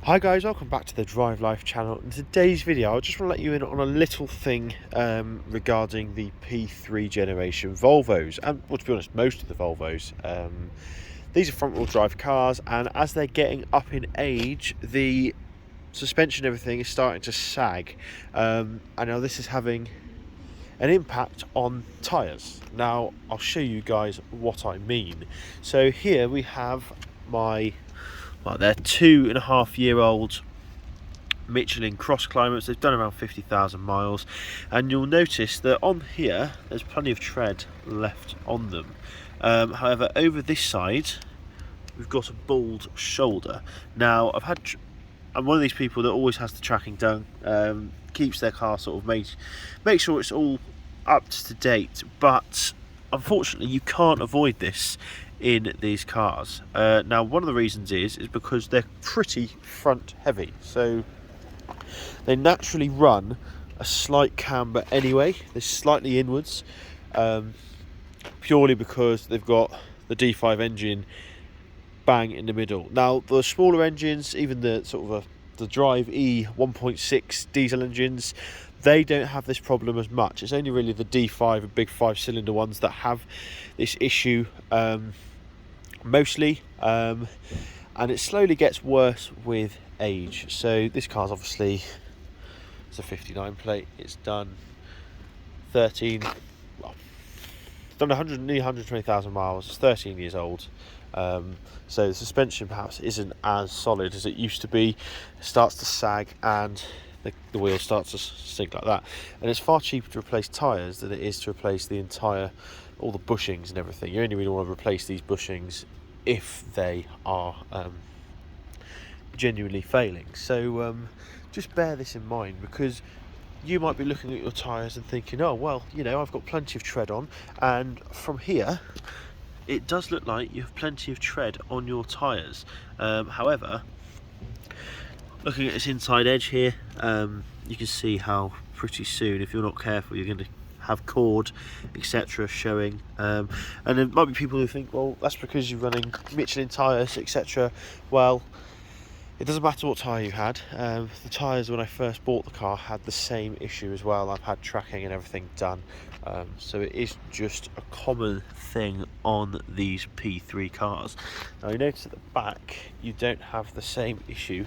Hi guys, welcome back to the Drive Life channel. In today's video I just want to let you in on a little thing regarding the P3 generation Volvos, and well, to be honest, most of the Volvos. These are front wheel drive cars, and as they're getting up in age, the suspension and everything is starting to sag. I know this is having an impact on tyres. Now I'll show you guys what I mean. So here we have they're 2.5-year-old Michelin cross climates. They've done around 50,000 miles, and you'll notice that on here there's plenty of tread left on them. However, over this side we've got a bald shoulder. Now I'm one of these people that always has the tracking done, keeps their car sort of make sure it's all up to date, but unfortunately you can't avoid this in these cars. Now one of the reasons is because they're pretty front heavy, so they naturally run a slight camber anyway. They're slightly inwards, purely because they've got the D5 engine bang in the middle. Now the smaller engines, even the sort of the Drive E 1.6 diesel engines, they don't have this problem as much. It's only really the D5 and big 5-cylinder ones that have this issue mostly, and it slowly gets worse with age. So this car's obviously, it's a 59 plate. It's done 13, well, it's done 120,000 miles. It's 13 years old. So the suspension perhaps isn't as solid as it used to be. It starts to sag, and the wheel starts to sink like that. And it's far cheaper to replace tyres than it is to replace all the bushings and everything. You only really want to replace these bushings if they are genuinely failing. So just bear this in mind, because you might be looking at your tyres and thinking, oh well, you know, I've got plenty of tread on, and from here it does look like you have plenty of tread on your tyres. However, looking at this inside edge here, you can see how pretty soon, if you're not careful, you're going to have cord, etc. showing. And there might be people who think, well, that's because you're running Michelin tyres, etc. Well, it doesn't matter what tyre you had. The tyres when I first bought the car had the same issue as well. I've had tracking and everything done. So it is just a common thing on these P3 cars. Now you notice at the back you don't have the same issue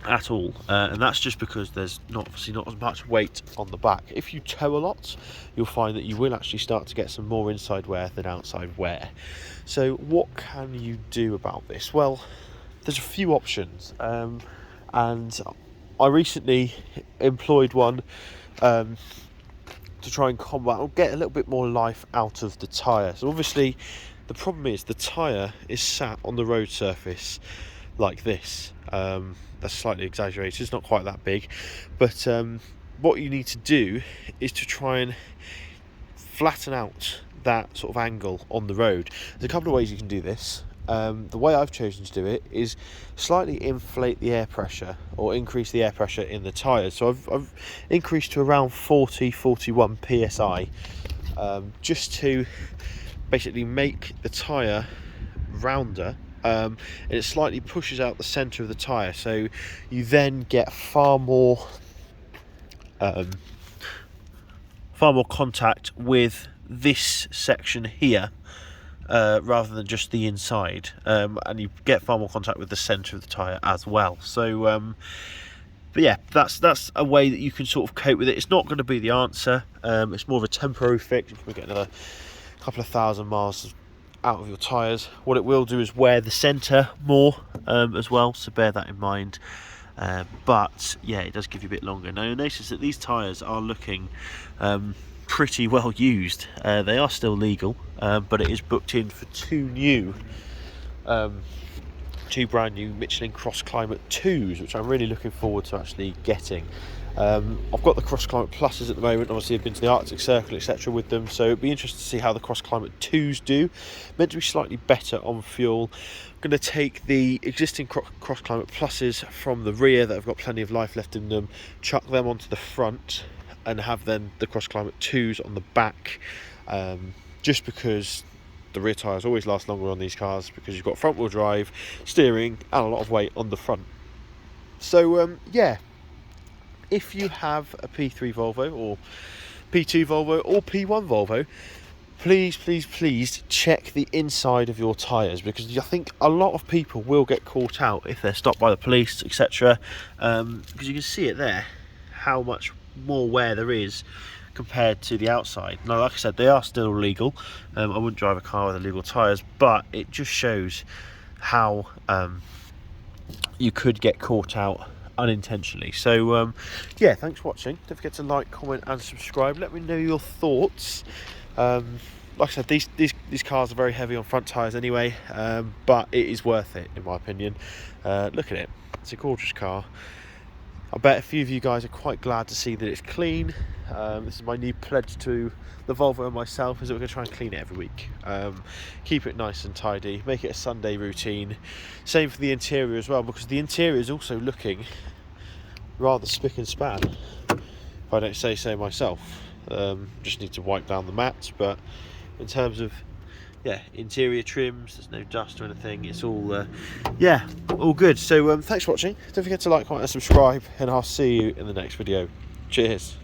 at all, and that's just because there's obviously not as much weight on the back. If you tow a lot, you'll find that you will actually start to get some more inside wear than outside wear. So what can you do about this? Well, there's a few options, and I recently employed one to try and combat or get a little bit more life out of the tyre. So obviously the problem is the tyre is sat on the road surface like this. That's slightly exaggerated, it's not quite that big, but what you need to do is to try and flatten out that sort of angle on the road. There's a couple of ways you can do this. The way I've chosen to do it is slightly inflate the air pressure, or increase the air pressure in the tyres. So I've increased to around 41 psi, just to basically make the tyre rounder, and it slightly pushes out the centre of the tyre, so you then get far more contact with this section here, rather than just the inside, and you get far more contact with the centre of the tyre as well. So but yeah, that's a way that you can sort of cope with it. It's not going to be the answer. It's more of a temporary fix. You can get another couple of thousand miles out of your tyres. What it will do is wear the centre more as well, so bear that in mind. But yeah, it does give you a bit longer. Now you'll notice that these tyres are looking pretty well used. They are still legal, but it is booked in for two brand new Michelin Cross Climate 2s, which I'm really looking forward to actually getting. I've got the Cross Climate Pluses at the moment. Obviously I've been to the Arctic Circle, etc. with them, so it'd be interesting to see how the Cross Climate 2s do. Meant to be slightly better on fuel. I'm going to take the existing Cross Climate Pluses from the rear that have got plenty of life left in them, chuck them onto the front, and have then the Cross Climate 2s on the back, just because the rear tyres always last longer on these cars because you've got front wheel drive, steering and a lot of weight on the front. So yeah, if you have a P3 Volvo or P2 Volvo or P1 Volvo, please check the inside of your tyres, because I think a lot of people will get caught out if they're stopped by the police, etc. Because you can see it there, how much more wear there is compared to the outside. Now, like I said, they are still illegal. I wouldn't drive a car with illegal tyres, but it just shows how you could get caught out unintentionally. So yeah, thanks for watching. Don't forget to like, comment and subscribe. Let me know your thoughts. Like I said, these cars are very heavy on front tyres anyway, but it is worth it in my opinion. Look at it, it's a gorgeous car. I bet a few of you guys are quite glad to see that it's clean. This is my new pledge to the Volvo and myself, is that we're going to try and clean it every week. Keep it nice and tidy, make it a Sunday routine. Same for the interior as well, because the interior is also looking rather spick and span, if I don't say so myself. Just need to wipe down the mats, but in terms of interior trims, there's no dust or anything. It's all all good. So thanks for watching. Don't forget to like, comment and subscribe, and I'll see you in the next video. Cheers.